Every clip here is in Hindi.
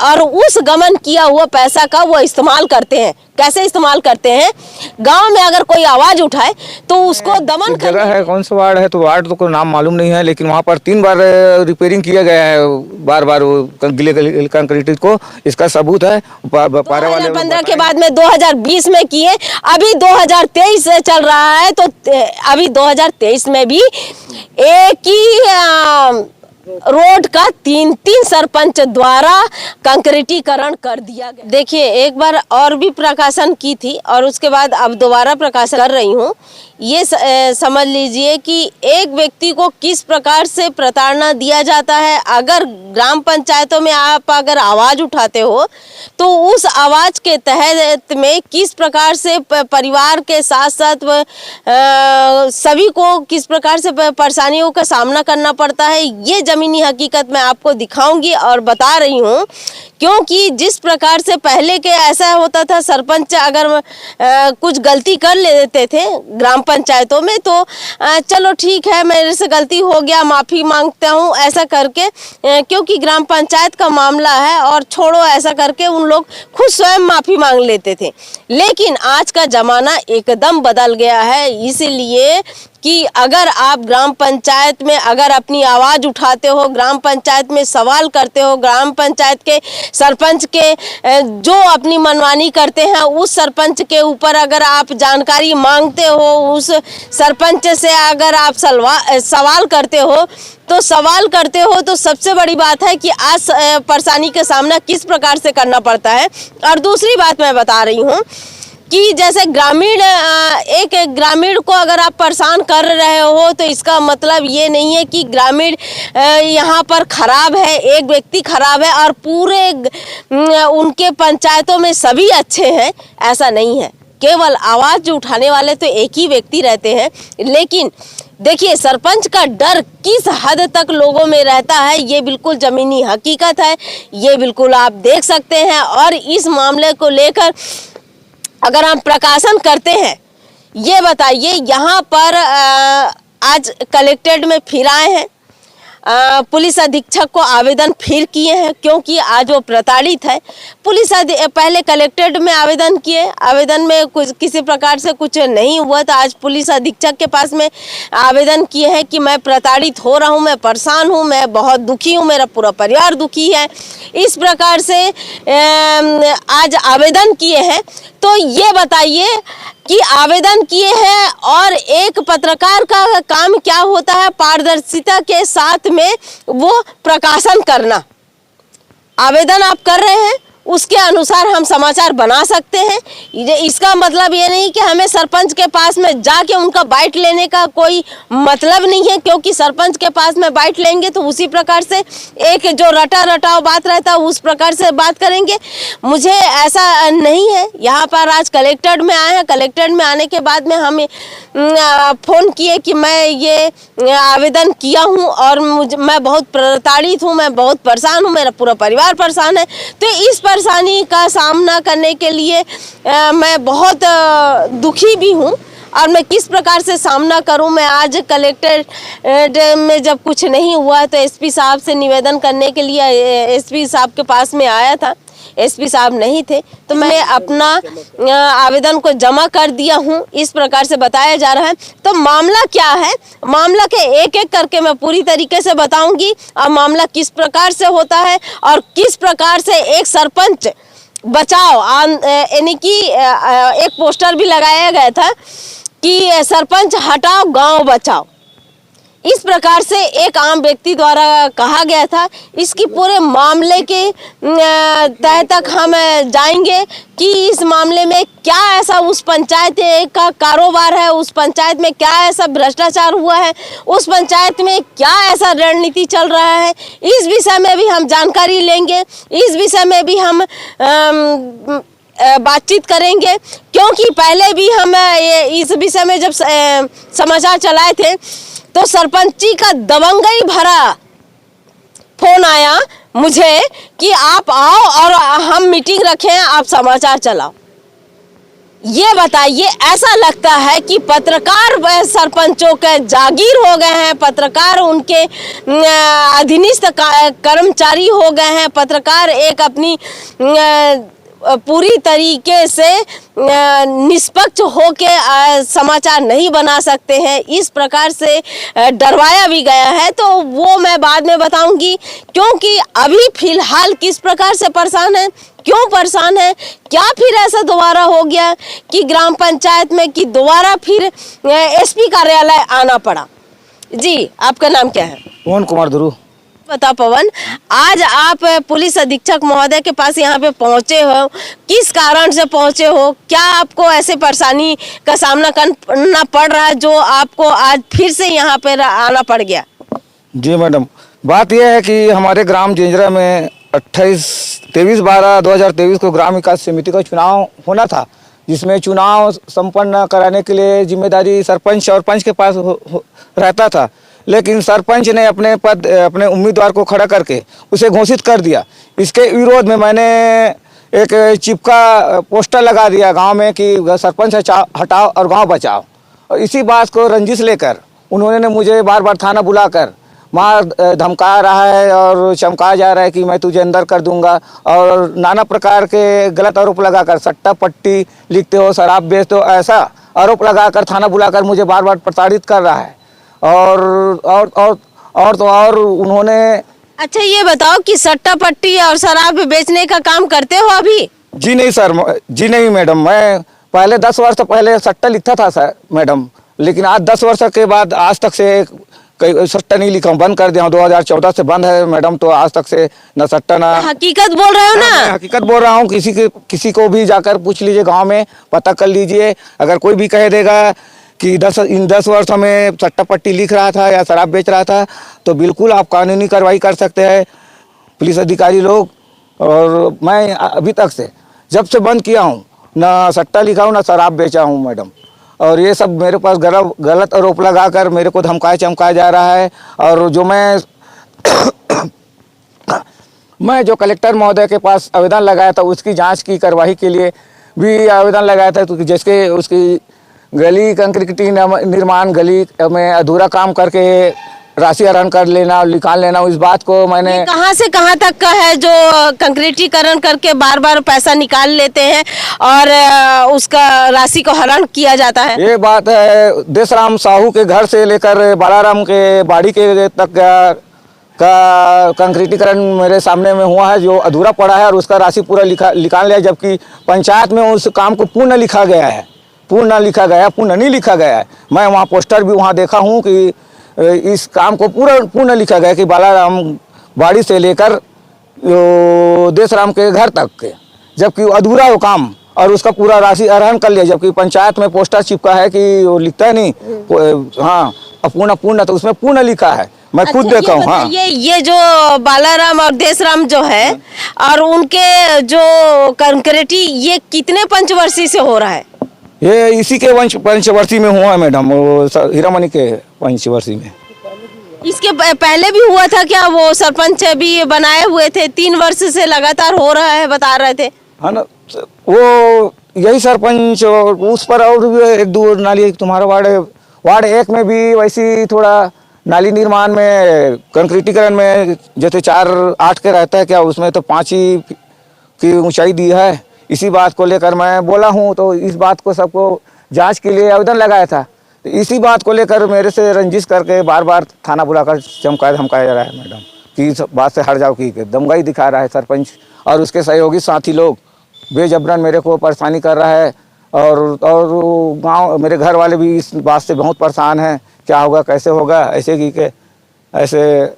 और उस गमन किया हुआ पैसा का वो इस्तेमाल करते हैं। कैसे इस्तेमाल करते हैं? गांव में अगर कोई आवाज उठाए तो उसको दमन कर। जगह है, कौन सा वार्ड है तो वार्ड तो कोई नाम मालूम नहीं है, लेकिन वहाँ पर 3 बार रिपेयरिंग किया गया है, बार बार वो गिले कंक्रीट को। इसका सबूत है। 2015 के बाद में 2020 में किए, अभी 2023 चल रहा है, तो अभी 2023 में भी एक ही रोड का 3 सरपंच द्वारा कंक्रीटीकरण कर दिया गया। देखिए, एक बार और भी प्रकाशन की थी और उसके बाद अब दोबारा प्रकाशन कर रही हूँ। ये समझ लीजिए कि एक व्यक्ति को किस प्रकार से प्रताड़ना दिया जाता है। अगर ग्राम पंचायतों में आप अगर आवाज़ उठाते हो तो उस आवाज़ के तहत में किस प्रकार से परिवार के साथ साथ सभी को किस प्रकार से परेशानियों का सामना करना पड़ता है, ये ज़मीनी हकीकत मैं आपको दिखाऊंगी और बता रही हूँ। क्योंकि जिस प्रकार से पहले के ऐसा होता था, सरपंच अगर कुछ गलती कर लेते थे ग्राम पंचायतों में तो चलो ठीक है, मेरे से गलती हो गया, माफ़ी मांगता हूँ, ऐसा करके, क्योंकि ग्राम पंचायत का मामला है और छोड़ो, ऐसा करके उन लोग खुद स्वयं माफ़ी मांग लेते थे। लेकिन आज का ज़माना एकदम बदल गया है, इसीलिए कि अगर आप ग्राम पंचायत में अगर अपनी आवाज़ उठाते हो, ग्राम पंचायत में सवाल करते हो, ग्राम पंचायत के सरपंच के जो अपनी मनमानी करते हैं उस सरपंच के ऊपर अगर आप जानकारी मांगते हो, उस सरपंच से अगर आप सवाल करते हो तो सबसे बड़ी बात है कि आज परेशानी का सामना किस प्रकार से करना पड़ता है। और दूसरी बात मैं बता रही हूँ कि जैसे एक ग्रामीण को अगर आप परेशान कर रहे हो तो इसका मतलब ये नहीं है कि ग्रामीण यहाँ पर खराब है, एक व्यक्ति खराब है और पूरे उनके पंचायतों में सभी अच्छे हैं, ऐसा नहीं है। केवल आवाज़ उठाने वाले तो एक ही व्यक्ति रहते हैं। लेकिन देखिए, सरपंच का डर किस हद तक लोगों में रहता है, ये बिल्कुल ज़मीनी हकीकत है, ये बिल्कुल आप देख सकते हैं। और इस मामले को लेकर अगर हम प्रकाशन करते हैं, ये बताइए, यहाँ पर आज कलेक्ट्रेट में फिर आए हैं, पुलिस अधीक्षक को आवेदन फिर किए हैं क्योंकि आज वो प्रताड़ित है। पहले कलेक्ट्रेट में आवेदन किए, आवेदन में कुछ किसी प्रकार से कुछ नहीं हुआ तो आज पुलिस अधीक्षक के पास में आवेदन किए हैं कि मैं प्रताड़ित हो रहा हूँ, मैं परेशान हूँ, मैं बहुत दुखी हूँ, मेरा पूरा परिवार दुखी है। इस प्रकार से आज आवेदन किए हैं। तो ये बताइए कि आवेदन किए हैं और एक पत्रकार का काम क्या होता है, पारदर्शिता के साथ में वो प्रकाशन करना। आवेदन आप कर रहे हैं, उसके अनुसार हम समाचार बना सकते हैं। इसका मतलब ये नहीं कि हमें सरपंच के पास में जाके उनका बाइट लेने का कोई मतलब नहीं है, क्योंकि सरपंच के पास में बाइट लेंगे तो उसी प्रकार से एक जो रटाव बात रहता है उस प्रकार से बात करेंगे। मुझे ऐसा नहीं है। यहाँ पर आज कलेक्ट्रेट में आए हैं, कलेक्ट्रेट में आने के बाद में हमें फ़ोन किए कि मैं ये आवेदन किया हूँ और मैं बहुत प्रताड़ित हूँ, मैं बहुत परेशान हूँ, मेरा पूरा परिवार परेशान है। तो इस परेशानी का सामना करने के लिए मैं बहुत दुखी भी हूँ और मैं किस प्रकार से सामना करूं। मैं आज कलेक्टर में जब कुछ नहीं हुआ तो एसपी साहब से निवेदन करने के लिए एसपी साहब के पास में आया था। एसपी साहब नहीं थे तो मैं अपना आवेदन को जमा कर दिया हूं, इस प्रकार से बताया जा रहा है। तो मामला क्या है, मामला के एक एक करके मैं पूरी तरीके से बताऊंगी और मामला किस प्रकार से होता है और किस प्रकार से एक सरपंच बचाओ, यानी कि एक पोस्टर भी लगाया गया था कि सरपंच हटाओ गांव बचाओ। इस प्रकार से एक आम व्यक्ति द्वारा कहा गया था। इसकी पूरे मामले के तह तक हम जाएंगे कि इस मामले में क्या ऐसा उस पंचायत का कारोबार है, उस पंचायत में क्या ऐसा भ्रष्टाचार हुआ है, उस पंचायत में क्या ऐसा रणनीति चल रहा है, इस विषय में भी हम जानकारी लेंगे। इस विषय में भी हम बातचीत करेंगे, क्योंकि पहले भी हम इस विषय में जब समाचार चलाए थे तो सरपंची का दबंगई भरा फोन आया मुझे कि आप आओ और हम मीटिंग रखें, आप समाचार चलाओ। ये बताइए, ऐसा लगता है कि पत्रकार सरपंचों के जागीर हो गए हैं, पत्रकार उनके अधीनस्थ कर्मचारी हो गए हैं, पत्रकार एक अपनी पूरी तरीके से निष्पक्ष होके समाचार नहीं बना सकते हैं, इस प्रकार से डरवाया भी गया है। तो वो मैं बाद में बताऊंगी, क्योंकि अभी फिलहाल किस प्रकार से परेशान है, क्यों परेशान है, क्या फिर ऐसा दोबारा हो गया कि ग्राम पंचायत में कि दोबारा फिर एसपी कार्यालय आना पड़ा। जी, आपका नाम क्या है? पवन कुमार ध्रुव। बता पवन, आज आप पुलिस अधीक्षक महोदय के पास यहाँ पे पहुँचे हो, किस कारण से पहुँचे हो? क्या आपको ऐसे परेशानी का सामना करना पड़ रहा है जो आपको आज फिर से यहाँ पे आना पड़ गया? जी मैडम, बात यह है कि हमारे ग्राम जिंजरा में 23/12/2023 को ग्राम विकास समिति का चुनाव होना था, जिसमें चुनाव संपन्न कराने के लिए जिम्मेदारी सरपंच और पंच के पास रहता था। लेकिन सरपंच ने अपने उम्मीदवार को खड़ा करके उसे घोषित कर दिया। इसके विरोध में मैंने एक चिपका पोस्टर लगा दिया गांव में कि सरपंच हटाओ और गांव बचाओ। और इसी बात को रंजिश लेकर उन्होंने मुझे बार बार थाना बुलाकर मार धमका रहा है और चमका जा रहा है कि मैं तुझे अंदर कर दूंगा, और नाना प्रकार के गलत आरोप लगाकर सट्टा पट्टी लिखते हो, शराब बेचते हो, ऐसा आरोप लगाकर थाना बुलाकर मुझे बार बार प्रताड़ित कर रहा है। और उन्होंने। अच्छा, ये बताओ कि सट्टा पट्टी और शराब बेचने का काम करते हो अभी? जी नहीं सर, जी नहीं मैडम, मैं पहले 10 वर्ष पहले सट्टा लिखता था सर मैडम, लेकिन आज 10 वर्ष के बाद आज तक से कई सट्टा नहीं लिखा, बंद कर दिया हूँ। 2014 से बंद है मैडम, तो आज तक से न सट्टा ना। हकीकत बोल रहे हो ना? हकीकत बोल रहा हूँ। किसी को भी जाकर पूछ लीजिए, गांव में पता कर लीजिए। अगर कोई भी कह देगा कि इन 10 वर्षों में सट्टा पट्टी लिख रहा था या शराब बेच रहा था, तो बिल्कुल आप कानूनी कार्रवाई कर सकते हैं पुलिस अधिकारी लोग। और मैं अभी तक से जब से बंद किया हूँ, ना सट्टा लिखा हूँ ना शराब बेचा हूँ मैडम। और ये सब मेरे पास गलत आरोप लगाकर मेरे को धमकाया चमकाया जा रहा है। और जो मैं जो कलेक्टर महोदय के पास आवेदन लगाया था, उसकी जांच की कार्रवाई के लिए भी आवेदन लगाया था, तो जिसके उसकी गली कंक्रीटी निर्माण गली में अधूरा काम करके राशि आहरण कर लेना और निकाल लेना, इस बात को मैंने। कहाँ से कहाँ तक का है जो कंक्रीटीकरण करके बार बार पैसा निकाल लेते हैं और उसका राशि को हरण किया जाता है? ये बात है देशराम साहू के घर से लेकर बालाराम के बाड़ी के तक का कंक्रीटीकरण मेरे सामने में हुआ है, जो अधूरा पड़ा है और उसका राशि पूरा निकाल लिया, जबकि पंचायत में उस काम को पूर्ण लिखा गया है। पूर्ण नहीं लिखा गया है। मैं वहाँ पोस्टर भी वहाँ देखा हूँ कि इस काम को पूर्ण लिखा गया कि बालाराम बाड़ी से लेकर देशराम के घर तक के, जबकि अधूरा वो काम और उसका पूरा राशि आहरण कर लिया, जबकि पंचायत में पोस्टर चिपका है कि वो लिखता है नहीं, हाँ पूर्ण, तो उसमें पूर्ण लिखा है। मैं खुद देखा हूँ। हाँ, ये जो बालाराम और देशराम जो है और उनके जो कंक्रीटी, ये कितने पंचवर्षीय से हो रहा है? ये इसी के पंचवर्षीय में हुआ है मैडम, वो हीरामणि के पंचवर्षीय में। इसके पहले भी हुआ था क्या? वो सरपंच भी बनाए हुए थे, 3 वर्ष से लगातार हो रहा है बता रहे थे। हाँ ना, वो यही सरपंच और उस पर और भी 1-2 नाली, तुम्हारा वार्ड 1 में भी वैसी थोड़ा नाली निर्माण में कंक्रीटीकरण में जैसे 4-8 के रहता है क्या, उसमें तो 5 ही की ऊंचाई दी है। इसी बात को लेकर मैं बोला हूँ, तो इस बात को सबको जांच के लिए आवेदन लगाया था। तो इसी बात को लेकर मेरे से रंजिश करके बार बार थाना बुलाकर चमकाया धमकाया जा रहा है मैडम, कि इस बात से हट जाओ, की दमगाई दिखा रहा है सरपंच और उसके सहयोगी साथी लोग बेजबरन मेरे को परेशानी कर रहा है। और गांव मेरे घर वाले भी इस बात से बहुत परेशान हैं, क्या होगा कैसे होगा, ऐसे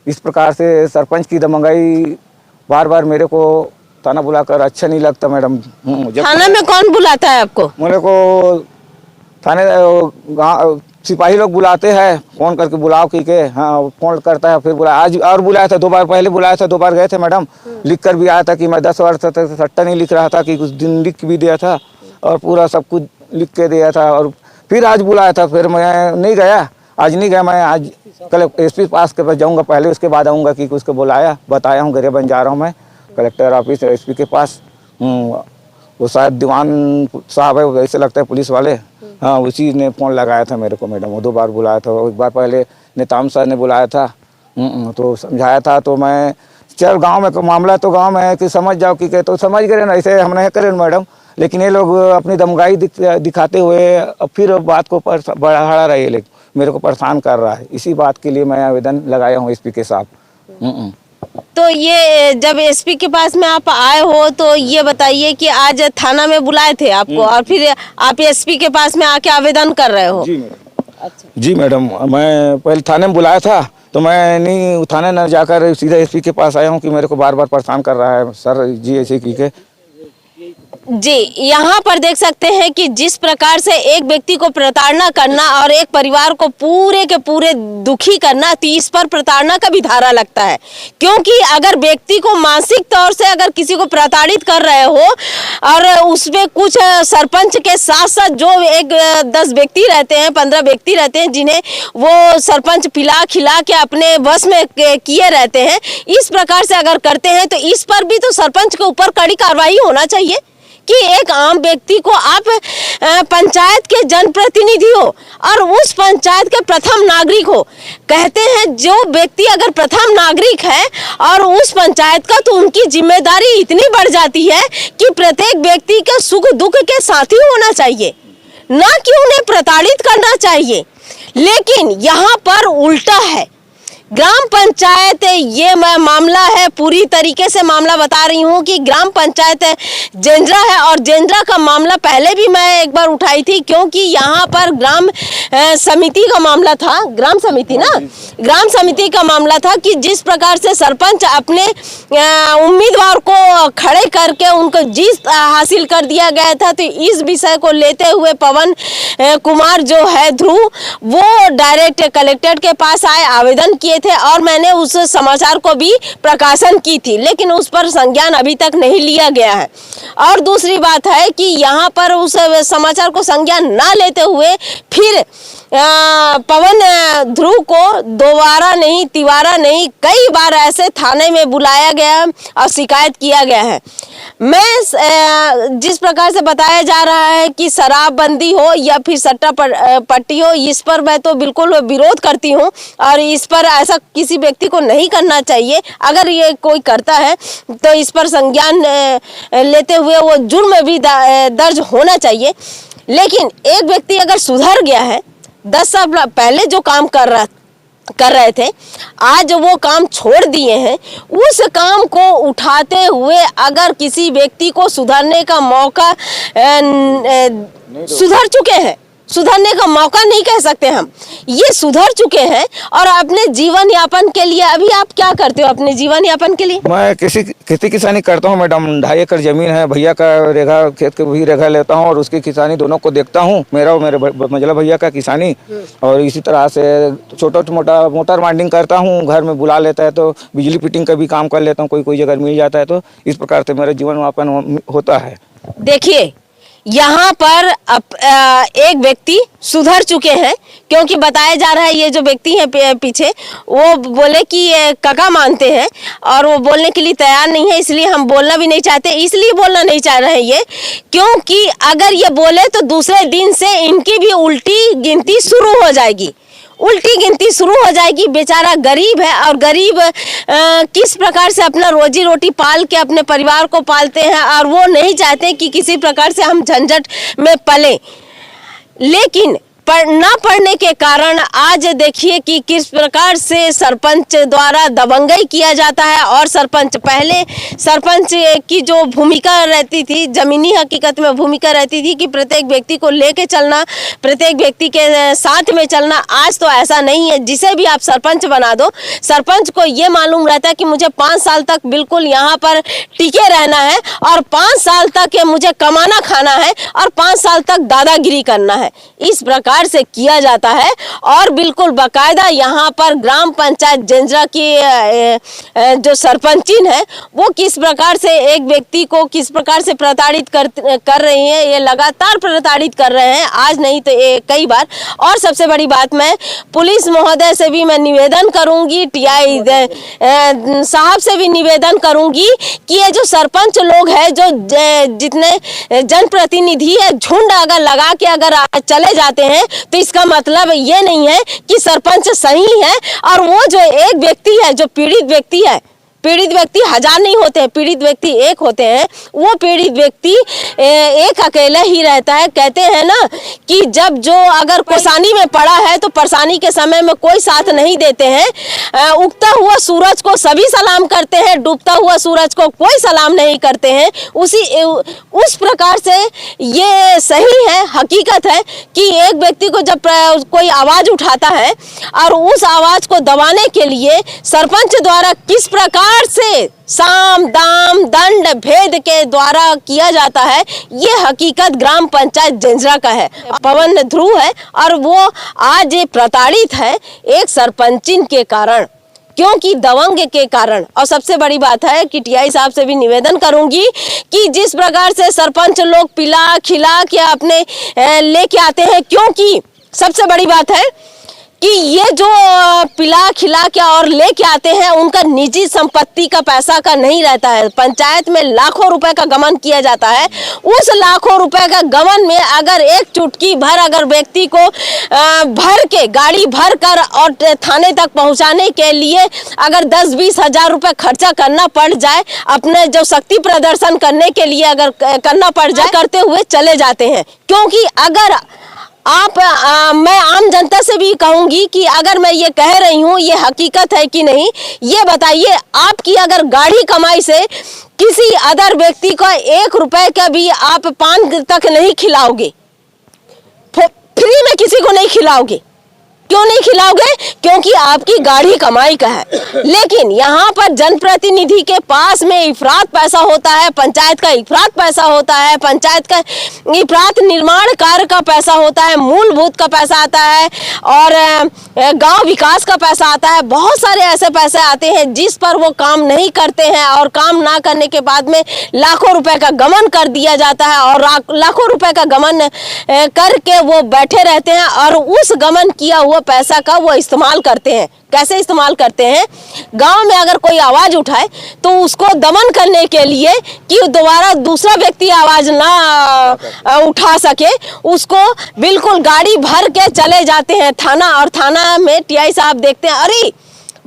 इस प्रकार से सरपंच की दमगाई बार बार मेरे को थाना बुलाकर अच्छा नहीं लगता मैडम। थाना में कौन बुलाता है आपको? मेरे को थाने सिपाही लोग बुलाते हैं, फोन करके बुलाओ की के, हाँ फोन करता है, फिर बुला आज और बुलाया था 2 बार, पहले बुलाया था 2 बार गए थे मैडम, लिख कर भी आया था कि मैं 10 वर्ष तक सट्टा नहीं लिख रहा था, कि कुछ दिन लिख भी दिया था और पूरा सब कुछ लिख के दिया था। और फिर आज बुलाया था, फिर मैं नहीं गया, आज नहीं गया। मैं आज कल एसपी पास के पास जाऊँगा, पहले उसके बाद आऊँगा, कि उसको बुलाया बताया हूँ, गरियाबंद जा रहा हूँ मैं कलेक्टर ऑफिस एसपी के पास। वो शायद दीवान साहब है, ऐसे लगता है पुलिस वाले। हाँ, उसी ने फ़ोन लगाया था मेरे को मैडम, वो 2 बार बुलाया था। एक बार पहले नेताम सर ने बुलाया था, तो समझाया था। तो मैं चल गांव में मामला तो गांव में है कि समझ जाओ कि तो समझ गए ना, ऐसे हम नहीं करें मैडम। लेकिन ये लोग अपनी दमगाई दिखाते हुए अब फिर बात को बढ़ा रहे हैं, मेरे को परेशान कर रहा है। इसी बात के लिए मैं आवेदन लगाया हूँ एसपी के साथ। तो ये जब एसपी के पास में आप आए हो तो ये बताइए कि आज थाना में बुलाए थे आपको और फिर आप एसपी के पास में आके आवेदन कर रहे हो? जी मैडम। अच्छा। जी मैडम, मैं पहले थाने में बुलाया था, तो मैं नहीं थाने न जाकर सीधा एसपी के पास आया हूँ कि मेरे को बार बार परेशान कर रहा है सर जी, ऐसे की के। जी, यहाँ पर देख सकते हैं कि जिस प्रकार से एक व्यक्ति को प्रताड़ना करना और एक परिवार को पूरे के पूरे दुखी करना, तो इस पर प्रताड़ना का भी धारा लगता है। क्योंकि अगर व्यक्ति को मानसिक तौर से अगर किसी को प्रताड़ित कर रहे हो और उसमें कुछ सरपंच के साथ साथ जो 10 व्यक्ति रहते हैं, 15 व्यक्ति रहते हैं, जिन्हें वो सरपंच पिला खिला के अपने बस में किए रहते हैं, इस प्रकार से अगर करते हैं तो इस पर भी तो सरपंच के ऊपर कड़ी कार्रवाई होना चाहिए कि एक आम व्यक्ति को आप पंचायत के जनप्रतिनिधि हो और उस पंचायत के प्रथम नागरिक हो। कहते हैं जो व्यक्ति अगर प्रथम नागरिक है और उस पंचायत का, तो उनकी जिम्मेदारी इतनी बढ़ जाती है कि प्रत्येक व्यक्ति के सुख दुख के साथी होना चाहिए, ना कि उन्हें प्रताड़ित करना चाहिए। लेकिन यहाँ पर उल्टा है। ग्राम पंचायत ये मामला है, पूरी तरीके से मामला बता रही हूँ कि ग्राम पंचायत जेंद्रा है और जेंद्रा का मामला पहले भी मैं एक बार उठाई थी, क्योंकि यहाँ पर ग्राम समिति का मामला था, ग्राम समिति ना, ग्राम समिति का मामला था कि जिस प्रकार से सरपंच अपने उम्मीदवार को खड़े करके उनको जीत हासिल कर दिया गया था। तो इस विषय को लेते हुए पवन कुमार जो है ध्रुव, वो डायरेक्ट कलेक्टर के पास आए, आवेदन किए थे और मैंने उस समाचार को भी प्रकाशन की थी, लेकिन उस पर संज्ञान अभी तक नहीं लिया गया है। और दूसरी बात है कि यहाँ पर उस समाचार को संज्ञान ना लेते हुए फिर पवन ध्रुव को दोबारा नहीं तिवारा नहीं कई बार ऐसे थाने में बुलाया गया और शिकायत किया गया है। मैं जिस प्रकार से बताया जा रहा है कि शराबबंदी हो या फिर सट्टा पट्टी हो, इस पर मैं तो बिल्कुल विरोध करती हूँ और इस पर ऐसा किसी व्यक्ति को नहीं करना चाहिए। अगर ये कोई करता है तो इस पर संज्ञान लेते हुए वो जुर्म भी दर्ज होना चाहिए। लेकिन एक व्यक्ति अगर सुधर गया है, 10 साल पहले जो काम कर रहे थे, आज वो काम छोड़ दिए हैं, उस काम को उठाते हुए अगर किसी व्यक्ति को सुधरने का मौका सुधर चुके हैं, सुधरने का मौका नहीं कह सकते हम, ये सुधर चुके हैं और अपने जीवन यापन के लिए अभी आप क्या करते हो अपने जीवन यापन के लिए? मैं खेती किसानी करता हूँ मैडम। 2.5 एकड़ जमीन है, भैया का रेखा खेत के भी रेखा लेता हूँ और उसकी किसानी दोनों को देखता हूँ, मेरा और मेरे मझला भैया का किसानी। और इसी तरह से छोटा मोटा मोटर माइंडिंग करता हूँ, घर में बुला लेता है तो बिजली फिटिंग का भी काम कर लेता हूँ, कोई जगह मिल जाता है। तो इस प्रकार से मेरा जीवन यापन होता है। देखिए, यहाँ पर एक व्यक्ति सुधर चुके हैं, क्योंकि बताया जा रहा है ये जो व्यक्ति है पीछे, वो बोले कि ये काका मानते हैं और वो बोलने के लिए तैयार नहीं है, इसलिए हम बोलना भी नहीं चाहते। इसलिए बोलना नहीं चाह रहे हैं ये, क्योंकि अगर ये बोले तो दूसरे दिन से इनकी भी उल्टी गिनती शुरू हो जाएगी, उल्टी गिनती शुरू हो जाएगी। बेचारा गरीब है और गरीब किस प्रकार से अपना रोजी रोटी पाल के अपने परिवार को पालते हैं और वो नहीं चाहते कि किसी प्रकार से हम झंझट में पलें। लेकिन ना पढ़ने के कारण आज देखिए कि किस प्रकार से सरपंच द्वारा दबंगई किया जाता है। और सरपंच पहले सरपंच की जो भूमिका रहती थी, जमीनी हकीकत में भूमिका रहती थी कि प्रत्येक व्यक्ति को लेके चलना, प्रत्येक व्यक्ति के साथ में चलना, आज तो ऐसा नहीं है। जिसे भी आप सरपंच बना दो, सरपंच को ये मालूम रहता है कि मुझे 5 साल तक बिल्कुल यहाँ पर टिके रहना है और 5 साल तक मुझे कमाना खाना है और 5 साल तक दादागिरी करना है। इस प्रकार प्रकार से किया जाता है और बिल्कुल बाकायदा यहाँ पर ग्राम पंचायत जंजरा की जो सरपंचिन है वो किस प्रकार से एक व्यक्ति को किस प्रकार से प्रताड़ित कर रही हैं, ये लगातार प्रताड़ित कर रहे हैं, आज नहीं तो कई बार। और सबसे बड़ी बात, मैं पुलिस महोदय से भी मैं निवेदन करूंगी, टीआई साहब से भी निवेदन करूंगी कि ये जो सरपंच लोग हैं, जो जितने जनप्रतिनिधि है, झुंड अगर लगा के अगर चले जाते हैं तो इसका मतलब ये नहीं है कि सरपंच सही है। और वो जो एक व्यक्ति है, जो पीड़ित व्यक्ति है, पीड़ित व्यक्ति हजार नहीं होते हैं, पीड़ित व्यक्ति एक होते हैं, वो पीड़ित व्यक्ति एक अकेला ही रहता है। कहते हैं ना कि जब जो अगर परेशानी में पड़ा है तो परेशानी के समय में कोई साथ नहीं देते हैं। उगता हुआ सूरज को सभी सलाम करते हैं, डूबता हुआ सूरज को कोई सलाम नहीं करते हैं। उस प्रकार से ये सही है, हकीकत है कि एक व्यक्ति को जब कोई आवाज उठाता है और उस आवाज को दबाने के लिए सरपंच द्वारा किस प्रकार से साम दाम दंड भेद के द्वारा किया जाता है, ये हकीकत ग्राम पंचायत जंजरा का है। पवन ध्रुव है और वो आज प्रताड़ित है एक सरपंचिन के कारण, क्योंकि दबंग के कारण। और सबसे बड़ी बात है कि टीआई साहब से भी निवेदन करूंगी कि जिस प्रकार से सरपंच लोग पिला खिला के अपने लेके आते हैं, क्योंकि सबसे बड़ी बात है कि ये जो पिला खिला के और लेके आते हैं उनका निजी संपत्ति का पैसा का नहीं रहता है। पंचायत में लाखों रुपए का गमन किया जाता है। उस लाखों रुपए का गमन में अगर एक चुटकी भर अगर व्यक्ति को भर के गाड़ी भर कर और थाने तक पहुंचाने के लिए अगर 10-20 हजार रुपए खर्चा करना पड़ जाए, अपने जो शक्ति प्रदर्शन करने के लिए अगर करना पड़ जाए, करते हुए चले जाते हैं। क्योंकि अगर मैं आम जनता से भी कहूंगी कि अगर मैं ये कह रही हूँ ये हकीकत है कि नहीं, ये बताइए। आपकी अगर गाड़ी कमाई से किसी अदर व्यक्ति को 1 रुपए का भी आप पान तक नहीं खिलाओगे, फ्री में किसी को नहीं खिलाओगे। क्यों नहीं खिलाओगे? क्योंकि आपकी गाड़ी कमाई का है। लेकिन यहाँ पर जनप्रतिनिधि के पास में इफरात पैसा होता है, पंचायत का इफरात पैसा होता है, पंचायत का इफरात निर्माण कार्य का पैसा होता है, मूलभूत का पैसा आता है और गांव विकास का पैसा आता है। बहुत सारे ऐसे पैसे आते हैं जिस पर वो काम नहीं करते हैं और काम ना करने के बाद में लाखों रुपए का गमन कर दिया जाता है और लाखों रुपए का गमन करके वो बैठे रहते हैं और उस गमन किया हुआ पैसा का वो इस्तेमाल करते हैं। कैसे इस्तेमाल करते हैं? गांव में अगर कोई आवाज उठाए तो उसको दमन करने के लिए कि दोबारा दूसरा व्यक्ति आवाज ना उठा सके, उसको बिल्कुल गाड़ी भर के चले जाते हैं थाना। और थाना में टीआई साहब देखते हैं, अरे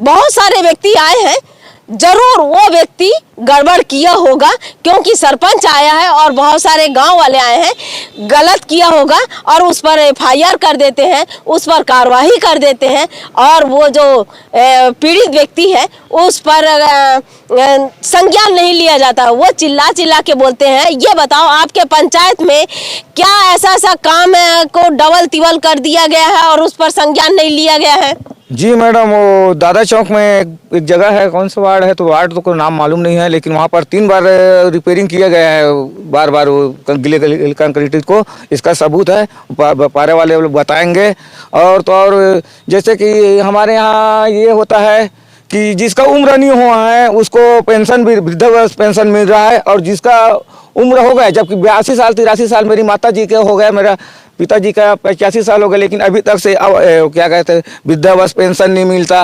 बहुत सारे व्यक्ति आए हैं, जरूर वो व्यक्ति गड़बड़ किया होगा, क्योंकि सरपंच आया है और बहुत सारे गांव वाले आए हैं, गलत किया होगा और उस पर एफआईआर कर देते हैं, उस पर कार्रवाई कर देते हैं और वो जो पीड़ित व्यक्ति है उस पर संज्ञान नहीं लिया जाता। वो चिल्ला चिल्ला के बोलते हैं। ये बताओ आपके पंचायत में क्या ऐसा काम को डबल तिबल कर दिया गया है और उस पर संज्ञान नहीं लिया गया है? जी मैडम, वो दादा चौक में एक जगह है, कौन सा वार्ड है, तो वार्ड तो कोई नाम मालूम नहीं है, लेकिन वहाँ पर 3 बार रिपेयरिंग किया गया है, बार बार वो गिले कंक्रीट को। इसका सबूत है, पारे वाले लोग बताएंगे। और तो और जैसे कि हमारे यहाँ ये होता है कि जिसका उम्र नहीं हुआ है उसको पेंशन भी, वृद्धावस्था पेंशन मिल रहा है, और जिसका उम्र हो गया, जबकि 82 साल 83 साल मेरी माता जी के हो गए, मेरा पिताजी का 85 साल हो गए, लेकिन अभी तक से क्या कहते हैं वृद्धावस्था पेंशन नहीं मिलता।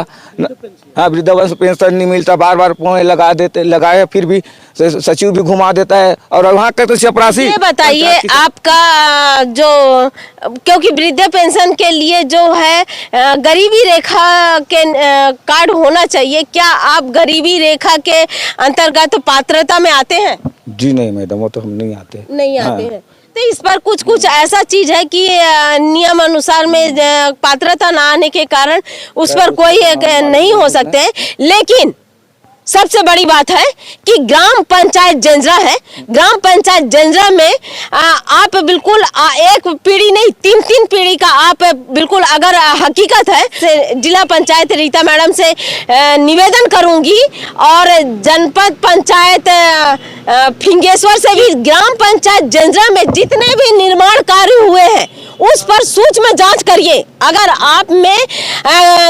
हाँ, वृद्धावस्था पेंशन नहीं मिलता, बार बार फोन लगाए फिर भी सचिव भी घुमा देता है। और वहाँ का तो चपरासी। ये बताइए आपका जो, क्योंकि वृद्ध पेंशन के लिए जो है गरीबी रेखा के कार्ड होना चाहिए, क्या आप गरीबी रेखा के अंतर्गत पात्रता में आते हैं? जी नहीं मैडम, वो तो हम नहीं आते। नहीं आते हैं। तो इस पर कुछ ऐसा चीज है कि नियम अनुसार में पात्रता ना आने के कारण उस पर कोई नहीं हो सकते हैं। लेकिन सबसे बड़ी बात है कि ग्राम पंचायत जंजरा है। ग्राम पंचायत जंजरा में आप बिल्कुल एक पीढ़ी नहीं 3 पीढ़ी का आप बिल्कुल, अगर हकीकत है, जिला पंचायत रीता मैडम से निवेदन करूंगी और जनपद पंचायत फिंगेश्वर से भी ग्राम पंचायत जंजरा में जितने भी निर्माण कार्य हुए हैं उस पर सूक्ष्म जांच करिए। अगर आप में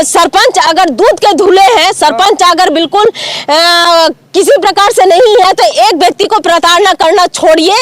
सरपंच अगर दूध के धुले हैं, सरपंच अगर बिल्कुल किसी प्रकार से नहीं है तो एक व्यक्ति को प्रताड़ना करना छोड़िए,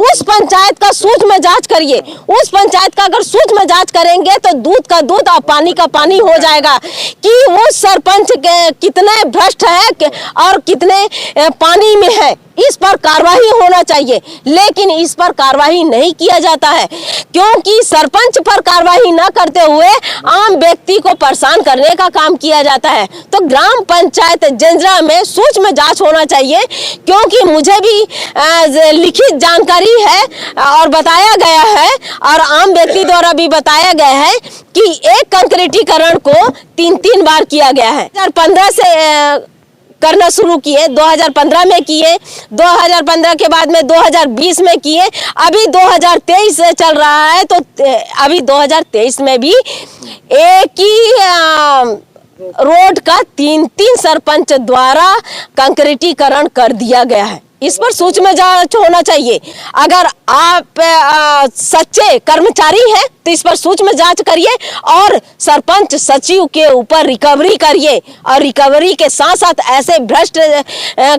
उस पंचायत का सूक्ष्म जांच करिए। उस पंचायत का अगर सूक्ष्म जांच करेंगे तो दूध का दूध और पानी का पानी हो जाएगा कि वो सरपंच कितने भ्रष्ट है और कितने पानी में है। इस पर कार्रवाई होना चाहिए, लेकिन इस पर कार्रवाई नहीं किया जाता है क्योंकि सरपंच पर कार्रवाई न करते हुए आम व्यक्ति को परेशान करने का काम किया जाता है। तो ग्राम पंचायत जंजरा में सूक्ष्म जांच होना चाहिए, क्योंकि मुझे भी लिखित जानकारी है और बताया गया है और आम व्यक्ति द्वारा भी बताया गया है कि एक कंक्रीटीकरण को 3 बार किया गया है। 2015 से करना शुरू किए, 2015 में किए, 2015 के बाद में 2020 में किए, अभी 2023 चल रहा है तो अभी 2023 में भी एक ही रोड का 3 सरपंच द्वारा कंक्रीटीकरण कर दिया गया है। इस पर सूक्ष्म जांच होना चाहिए। अगर आप सच्चे कर्मचारी हैं तो इस पर सूक्ष्म जांच करिए और सरपंच सचिव के ऊपर रिकवरी करिए और रिकवरी के साथ साथ ऐसे भ्रष्ट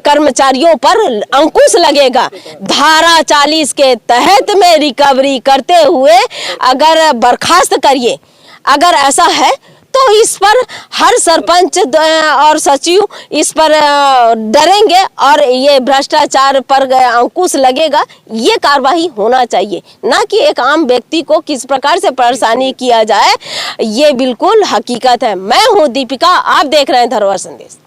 कर्मचारियों पर अंकुश लगेगा। धारा 40 के तहत में रिकवरी करते हुए अगर बर्खास्त करिए। अगर ऐसा है तो इस पर हर सरपंच और सचिव इस पर डरेंगे और ये भ्रष्टाचार पर अंकुश लगेगा। ये कार्रवाई होना चाहिए, ना कि एक आम व्यक्ति को किस प्रकार से परेशानी किया जाए। ये बिल्कुल हकीकत है। मैं हूँ दीपिका, आप देख रहे हैं धरोहर संदेश।